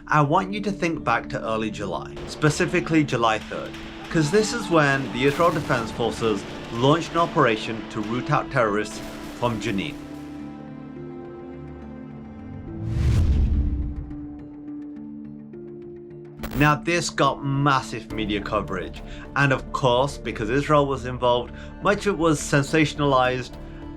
I want you to think back to early July, specifically July 3rd, because this is when the Israel Defense Forces launched an operation to root out terrorists from Jenin. Now this got massive media coverage, and of course, because Israel was involved, much of it was sensationalized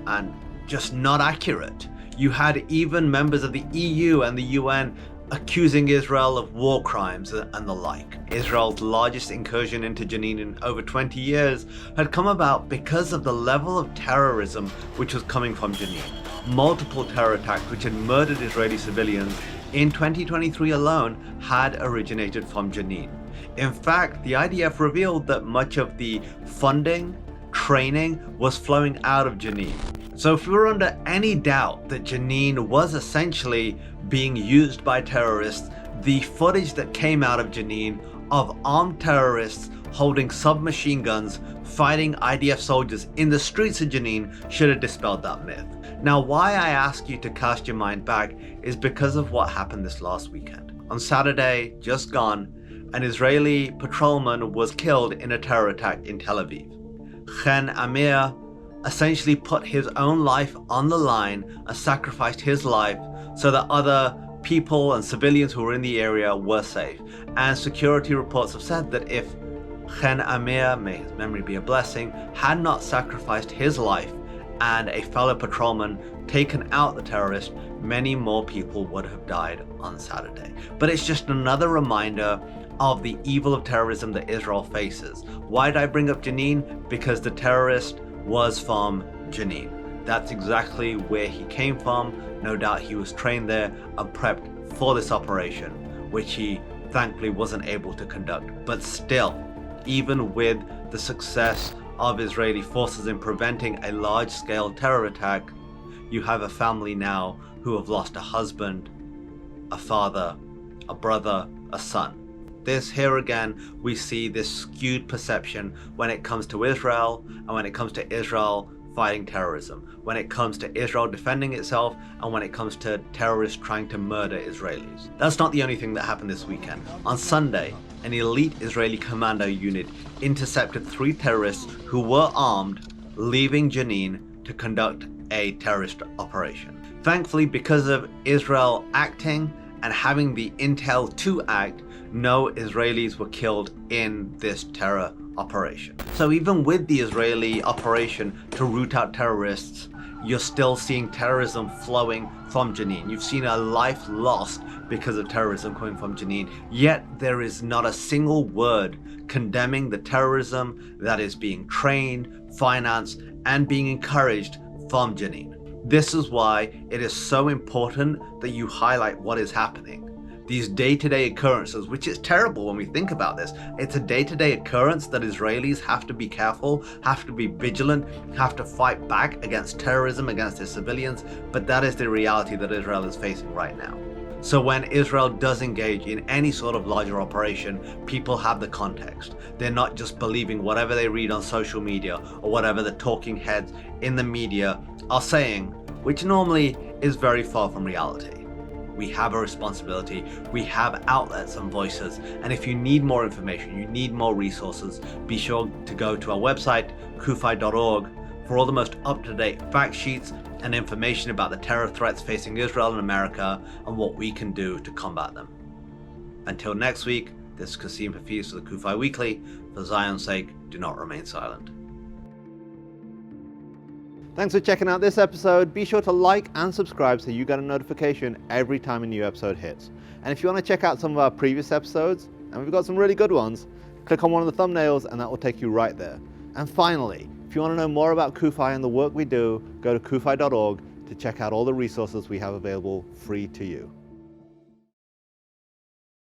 and just not accurate. You had even members of the EU and the UN accusing Israel of war crimes and the like. Israel's largest incursion into Janine in over 20 years had come about because of the level of terrorism which was coming from Janine. Multiple terror attacks which had murdered Israeli civilians in 2023 alone had originated from Janine. In fact, the IDF revealed that much of the funding, training was flowing out of Janine. So if we were under any doubt that Janine was essentially being used by terrorists, the footage that came out of Janine of armed terrorists holding submachine guns fighting IDF soldiers in the streets of Janine should have dispelled that myth. Now, why I ask you to cast your mind back is because of what happened this last weekend. On Saturday, just gone, an Israeli patrolman was killed in a terror attack in Tel Aviv. Chen Amir essentially put his own life on the line and sacrificed his life so that other people and civilians who were in the area were safe. And security reports have said that if Chen Amir, may his memory be a blessing, had not sacrificed his life and a fellow patrolman taken out the terrorist, many more people would have died on Saturday. But it's just another reminder of the evil of terrorism that Israel faces. Why did I bring up Janine? Because the terrorist was from Jenin. That's exactly where he came from. No doubt he was trained there and prepped for this operation, which he thankfully wasn't able to conduct. But still, even with the success of Israeli forces in preventing a large-scale terror attack, you have a family now who have lost a husband, a father, a brother, a son. Here again, we see this skewed perception when it comes to Israel and when it comes to Israel fighting terrorism, when it comes to Israel defending itself, and when it comes to terrorists trying to murder Israelis. That's not the only thing that happened this weekend. On Sunday, an elite Israeli commando unit intercepted 3 terrorists who were armed, leaving Jenin to conduct a terrorist operation. Thankfully, because of Israel acting and having the intel to act, no Israelis were killed in this terror operation. So even with the Israeli operation to root out terrorists, you're still seeing terrorism flowing from Jenin. You've seen a life lost because of terrorism coming from Jenin, yet there is not a single word condemning the terrorism that is being trained, financed, and being encouraged from Jenin. This is why it is so important that you highlight what is happening. These day-to-day occurrences, which is terrible when we think about this. It's a day-to-day occurrence that Israelis have to be careful, have to be vigilant, have to fight back against terrorism, against their civilians, but that is the reality that Israel is facing right now. So when Israel does engage in any sort of larger operation, people have the context. They're not just believing whatever they read on social media or whatever the talking heads in the media are saying, which normally is very far from reality. We have a responsibility, we have outlets and voices, and if you need more information, you need more resources, be sure to go to our website, CUFI.org, for all the most up-to-date fact sheets and information about the terror threats facing Israel and America and what we can do to combat them. Until next week, this is Kasim Hafeez for the CUFI Weekly. For Zion's sake, do not remain silent. Thanks for checking out this episode. Be sure to like and subscribe so you get a notification every time a new episode hits. And if you want to check out some of our previous episodes, and we've got some really good ones, click on one of the thumbnails and that will take you right there. And finally, if you want to know more about CUFI and the work we do, go to CUFI.org to check out all the resources we have available free to you.